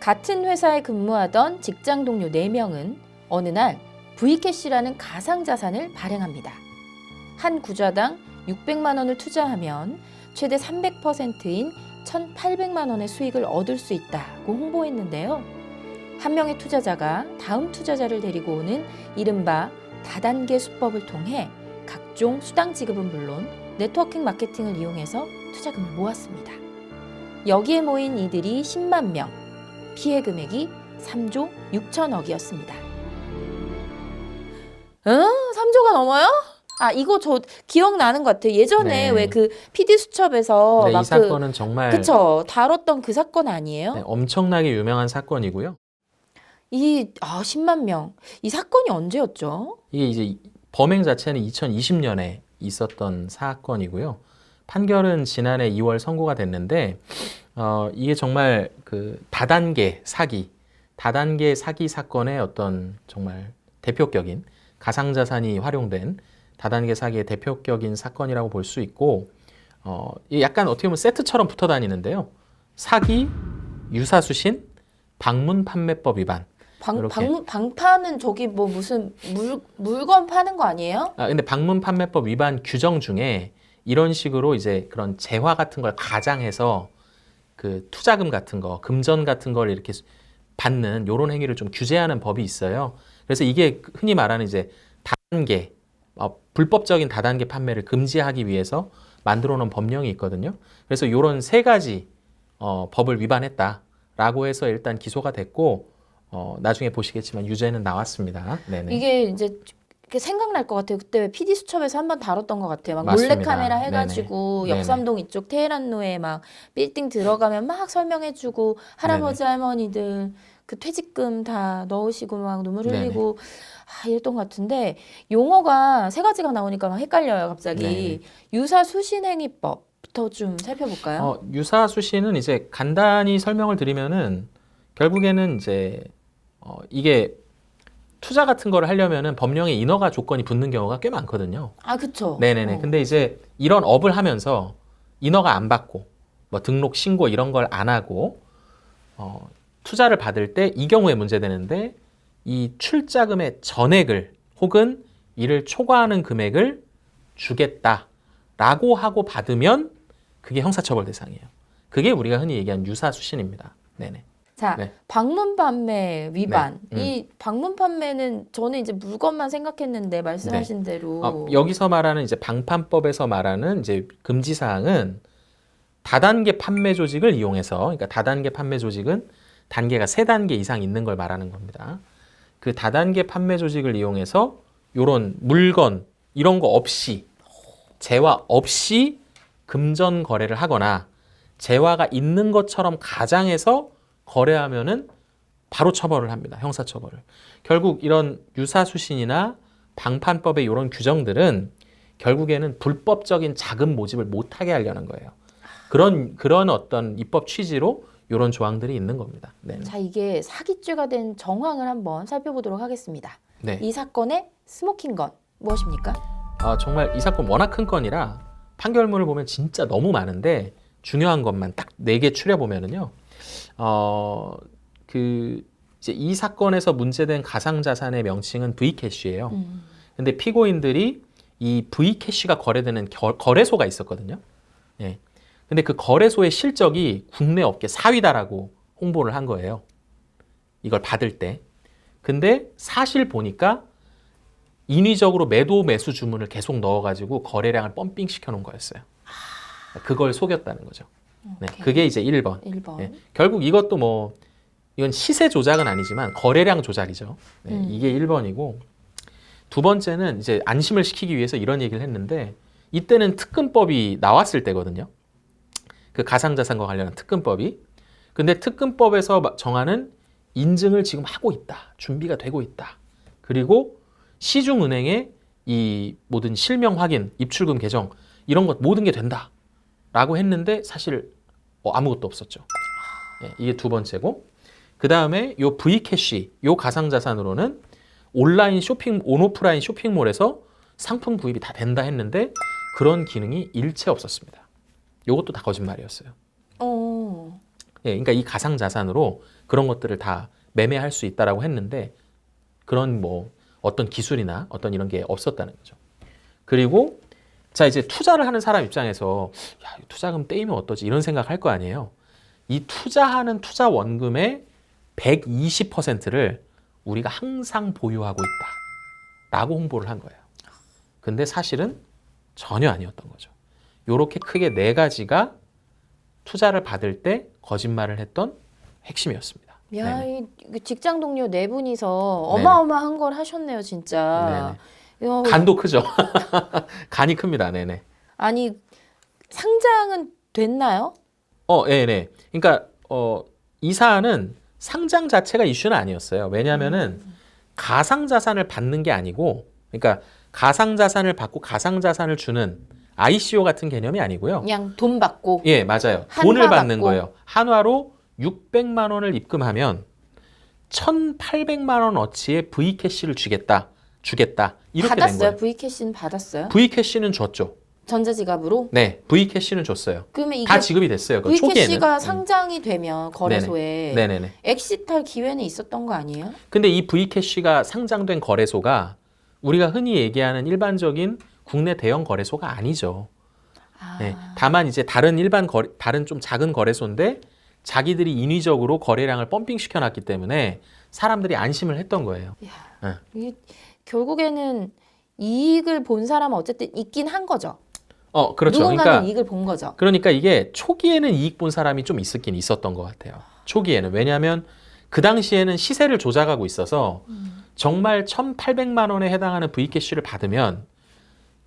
같은 회사에 근무하던 직장 동료 4명은 어느 날 V캐시라는 가상자산을 발행합니다. 한 구좌당 600만 원을 투자하면 최대 300%인 1,800만 원의 수익을 얻을 수 있다고 홍보했는데요. 한 명의 투자자가 다음 투자자를 데리고 오는 이른바 다단계 수법을 통해 각종 수당 지급은 물론 네트워킹 마케팅을 이용해서 투자금을 모았습니다. 여기에 모인 이들이 10만 명, 피해 금액이 3조 6천억이었습니다. 3조가 넘어요? 아, 이거 저 기억나는 것 같아요. 예전에 네. 왜 그 PD수첩에서 네, 막 이 사건은 정말 그쵸, 다뤘던 그 사건 아니에요? 네, 엄청나게 유명한 사건이고요. 10만 명. 이 사건이 언제였죠? 이게 이제 범행 자체는 2020년에 있었던 사건이고요. 판결은 지난해 2월 선고가 됐는데 이게 정말 그 다단계 사기 사건의 어떤 정말 대표격인 가상자산이 활용된 다단계 사기의 대표격인 사건이라고 볼 수 있고 이게 약간 어떻게 보면 세트처럼 붙어 다니는데요. 사기, 유사수신, 방문 판매법 위반. 방파는 저기 뭐 무슨 물건 파는 거 아니에요? 근데 방문 판매법 위반 규정 중에 이런 식으로 이제 그런 재화 같은 걸 가장해서 그 투자금 같은 거, 금전 같은 걸 이렇게 받는 이런 행위를 좀 규제하는 법이 있어요. 그래서 이게 흔히 말하는 이제 다단계, 불법적인 다단계 판매를 금지하기 위해서 만들어 놓은 법령이 있거든요. 그래서 이런 세 가지 법을 위반했다라고 해서 일단 기소가 됐고 나중에 보시겠지만 유죄는 나왔습니다. 네네. 이게 이제 이렇게 생각날 것 같아요. 그때 PD 수첩에서 한번 다뤘던 것 같아요. 막 맞습니다. 몰래카메라 해가지고 네네. 역삼동 이쪽 테헤란로에 막 빌딩 들어가면 막 설명해주고 할아버지 할머니들 그 퇴직금 다 넣으시고 막 눈물 흘리고 이랬던 것 같은데 용어가 세 가지가 나오니까 막 헷갈려요 갑자기. 네네. 유사수신행위법부터 좀 살펴볼까요? 유사수신은 이제 간단히 설명을 드리면은 결국에는 이제 이게 투자 같은 거를 하려면은 법령에 인허가 조건이 붙는 경우가 꽤 많거든요. 아 그쵸. 네네네. 근데 이제 이런 업을 하면서 인허가 안 받고 뭐 등록 신고 이런 걸 안 하고 투자를 받을 때 이 경우에 문제되는데 이 출자금의 전액을 혹은 이를 초과하는 금액을 주겠다라고 하고 받으면 그게 형사처벌 대상이에요. 그게 우리가 흔히 얘기하는 유사수신입니다. 네네. 자, 네. 방문 판매 위반. 네. 이 방문 판매는 저는 이제 물건만 생각했는데 말씀하신 대로 여기서 말하는 이제 방판법에서 말하는 이제 금지 사항은 다단계 판매 조직을 이용해서, 그러니까 다단계 판매 조직은 단계가 3단계 이상 있는 걸 말하는 겁니다. 그 다단계 판매 조직을 이용해서 이런 물건 이런 거 없이 재화 없이 금전 거래를 하거나 재화가 있는 것처럼 가장해서 거래하면은 바로 처벌을 합니다. 형사처벌을. 결국 이런 유사수신이나 방판법의 이런 규정들은 결국에는 불법적인 자금 모집을 못하게 하려는 거예요. 그런 어떤 입법 취지로 이런 조항들이 있는 겁니다. 네. 자, 이게 사기죄가 된 정황을 한번 살펴보도록 하겠습니다. 네. 이 사건의 스모킹건 무엇입니까? 정말 이 사건 워낙 큰 건이라 판결문을 보면 진짜 너무 많은데 중요한 것만 딱 4개 추려보면은요. 이제 이 사건에서 문제된 가상자산의 명칭은 V캐시예요. 근데 피고인들이 이 V캐시가 거래되는 거래소가 있었거든요. 예. 근데 그 거래소의 실적이 국내 업계 4위다라고 홍보를 한 거예요. 이걸 받을 때. 근데 사실 보니까 인위적으로 매도 매수 주문을 계속 넣어가지고 거래량을 펌핑 시켜놓은 거였어요. 그걸 속였다는 거죠. 네, 그게 이제 1번. 1번. 네, 결국 이것도 뭐 이건 시세 조작은 아니지만 거래량 조작이죠. 네, 이게 1번이고 두 번째는 이제 안심을 시키기 위해서 이런 얘기를 했는데 이때는 특근법이 나왔을 때거든요. 그 가상자산과 관련한 특근법이. 근데 특근법에서 정하는 인증을 지금 하고 있다. 준비가 되고 있다. 그리고 시중은행에 이 모든 실명 확인, 입출금 계정 이런 것 모든 게 된다. 라고 했는데 사실 아무것도 없었죠. 네, 이게 두 번째고 그 다음에 요 V캐시, 요 가상자산으로는 온라인 쇼핑, 온오프라인 쇼핑몰에서 상품 구입이 다 된다 했는데 그런 기능이 일체 없었습니다. 요것도 다 거짓말이었어요. 예, 그러니까 이 가상자산으로 그런 것들을 다 매매할 수 있다라고 했는데 그런 뭐 어떤 기술이나 어떤 이런 게 없었다는 거죠. 그리고 자 이제 투자를 하는 사람 입장에서 야, 투자금 떼이면 어떠지 이런 생각할 거 아니에요. 이 투자하는 투자 원금의 120%를 우리가 항상 보유하고 있다라고 홍보를 한 거예요. 근데 사실은 전혀 아니었던 거죠. 요렇게 크게 4가지가 투자를 받을 때 거짓말을 했던 핵심이었습니다. 야, 네네. 이 직장 동료 4분이서 어마어마한 걸 하셨네요, 진짜. 야, 간도 크죠. 간이 큽니다. 네네. 아니, 상장은 됐나요? 네네. 그러니까 이 사안은 상장 자체가 이슈는 아니었어요. 왜냐하면은 가상자산을 받는 게 아니고, 그러니까 가상자산을 받고 가상자산을 주는 ICO 같은 개념이 아니고요. 그냥 돈 받고. 예, 맞아요. 한화 돈을 받는 받고. 거예요. 한화로 600만 원을 입금하면 1,800만 원어치의 V캐시를 주겠다. 이렇게 된 받았어요? 거예요. V캐시는 받았어요? V캐시는 줬죠. 전자지갑으로? 네, V캐시는 줬어요. 그러면 이게 다 지급이 됐어요. 그 초기에는. V캐시가 상장이 되면 거래소에 네네네. 엑시트할 기회는 있었던 거 아니에요? 근데 이 V캐시가 상장된 거래소가 우리가 흔히 얘기하는 일반적인 국내 대형 거래소가 아니죠. 아, 네, 다만 이제 다른 좀 작은 거래소인데 자기들이 인위적으로 거래량을 펌핑 시켜놨기 때문에 사람들이 안심을 했던 거예요. 이게 결국에는 이익을 본 사람은 어쨌든 있긴 한 거죠. 그렇죠. 누군가는 그러니까 이익을 본 거죠. 그러니까 이게 초기에는 이익 본 사람이 좀 있었긴 있었던 것 같아요. 초기에는. 왜냐하면 그 당시에는 시세를 조작하고 있어서 정말 1,800만 원에 해당하는 V캐시를 받으면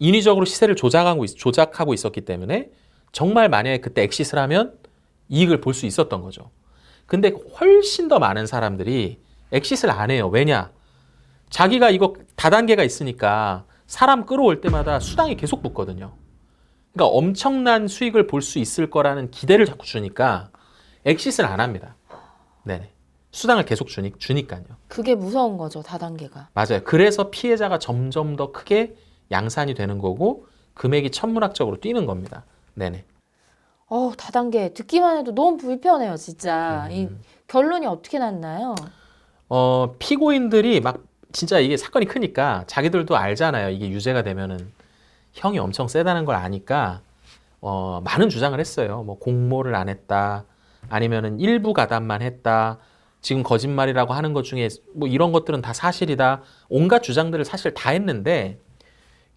인위적으로 시세를 조작하고 있었기 때문에 정말 만약에 그때 엑시스를 하면 이익을 볼 수 있었던 거죠. 근데 훨씬 더 많은 사람들이 엑시스를 안 해요. 왜냐? 자기가 이거 다단계가 있으니까 사람 끌어올 때마다 수당이 계속 붙거든요. 그러니까 엄청난 수익을 볼 수 있을 거라는 기대를 자꾸 주니까 엑시스를 안 합니다. 네네. 수당을 계속 주니까요. 그게 무서운 거죠, 다단계가. 맞아요. 그래서 피해자가 점점 더 크게 양산이 되는 거고 금액이 천문학적으로 뛰는 겁니다. 네네. 다단계 듣기만 해도 너무 불편해요, 진짜. 이 결론이 어떻게 났나요? 피고인들이 막 진짜 이게 사건이 크니까 자기들도 알잖아요. 이게 유죄가 되면은 형이 엄청 세다는 걸 아니까 많은 주장을 했어요. 뭐 공모를 안 했다, 아니면은 일부 가담만 했다. 지금 거짓말이라고 하는 것 중에 뭐 이런 것들은 다 사실이다. 온갖 주장들을 사실 다 했는데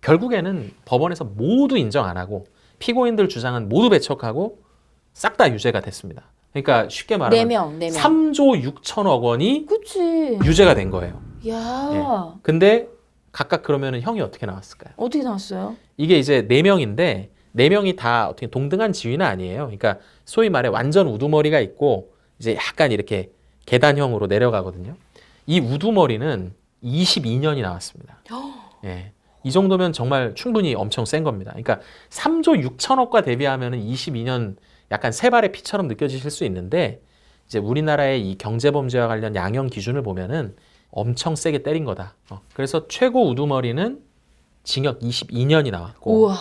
결국에는 법원에서 모두 인정 안 하고 피고인들 주장은 모두 배척하고 싹 다 유죄가 됐습니다. 그러니까 쉽게 말하면 4명. 3조 6천억 원이 그치. 유죄가 된 거예요. 야, 근데 각각 그러면 형이 어떻게 나왔을까요? 어떻게 나왔어요? 이게 이제 4명인데 4명이 다 어떻게 동등한 지위는 아니에요. 그러니까 소위 말해 완전 우두머리가 있고 이제 약간 이렇게 계단형으로 내려가거든요. 이 우두머리는 22년이 나왔습니다. 예. 이 정도면 정말 충분히 엄청 센 겁니다. 그러니까 3조 6천억과 대비하면 22년 약간 세 발의 피처럼 느껴지실 수 있는데 이제 우리나라의 이 경제범죄와 관련 양형 기준을 보면은 엄청 세게 때린 거다. 그래서 최고 우두머리는 징역 22년이 나왔고 우와.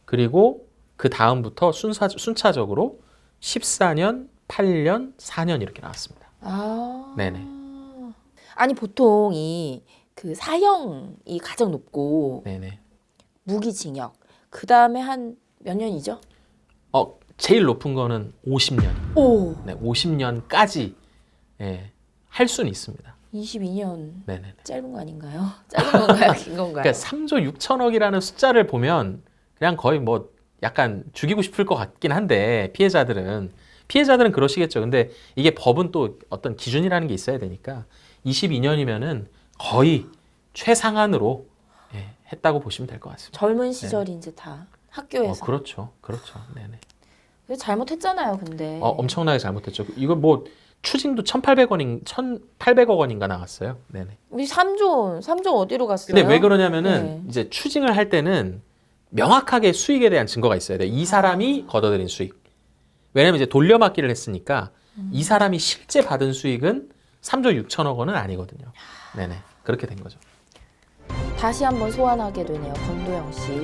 그리고 그 다음부터 순차적으로 14년, 8년, 4년 이렇게 나왔습니다. 아. 네네. 아니 보통 그 사형이 가장 높고 네네. 무기징역. 그 다음에 한 몇 년이죠? 제일 높은 거는 50년. 오. 네, 50년까지 할 수는 있습니다. 22년. 네네. 짧은 거 아닌가요? 짧은 건가요? 긴 건가요? 그러니까 3조 6천억이라는 숫자를 보면 그냥 거의 뭐 약간 죽이고 싶을 것 같긴 한데 피해자들은 그러시겠죠. 근데 이게 법은 또 어떤 기준이라는 게 있어야 되니까 22년이면은 거의 최상한으로 했다고 보시면 될 것 같습니다. 젊은 시절이 이제 다 학교에서. 그렇죠. 네네. 그래서 잘못했잖아요, 근데. 엄청나게 잘못했죠. 이거 뭐 추징도 1,800억 원인가 나왔어요. 네네. 우리 3조 어디로 갔어요? 근데 왜 그러냐면은 네. 이제 추징을 할 때는 명확하게 수익에 대한 증거가 있어야 돼. 이 사람이 걷어들인 수익. 왜냐면 이제 돌려막기를 했으니까 이 사람이 실제 받은 수익은 3조 6천억 원은 아니거든요. 네네. 그렇게 된 거죠. 다시 한번 소환하게 되네요, 권도영 씨.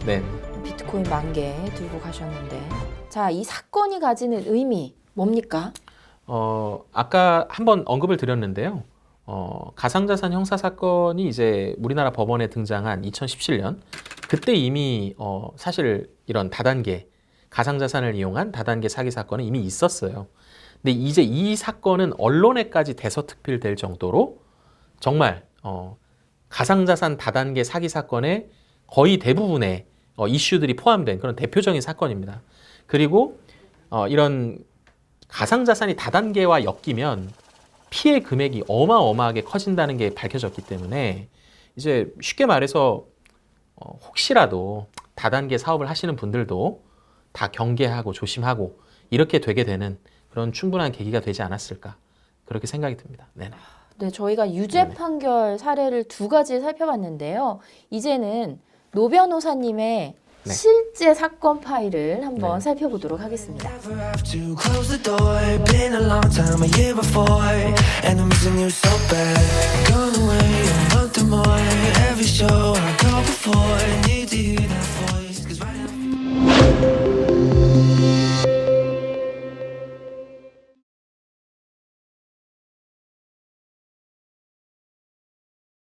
네. 네. 비트코인 10,000개 들고 가셨는데. 자, 이 사건이 가지는 의미 뭡니까? 아까 한번 언급을 드렸는데요. 가상자산 형사 사건이 이제 우리나라 법원에 등장한 2017년 그때 이미 사실 이런 다단계 가상자산을 이용한 다단계 사기 사건은 이미 있었어요. 근데 이제 이 사건은 언론에까지 대서특필될 정도로 정말 가상자산 다단계 사기 사건의 거의 대부분의 이슈들이 포함된 그런 대표적인 사건입니다. 그리고 이런 가상자산이 다단계와 엮이면 피해 금액이 어마어마하게 커진다는 게 밝혀졌기 때문에 이제 쉽게 말해서 혹시라도 다단계 사업을 하시는 분들도 다 경계하고 조심하고 이렇게 되게 되는 그런 충분한 계기가 되지 않았을까 그렇게 생각이 듭니다. 네네. 네, 저희가 유죄 네네. 판결 사례를 두 가지 살펴봤는데요. 이제는 노 변호사님의 네. 실제 사건 파일을 한번 네. 살펴보도록 하겠습니다. Never have to close the door. Been a long time, a year before, and I'm missing you so bad.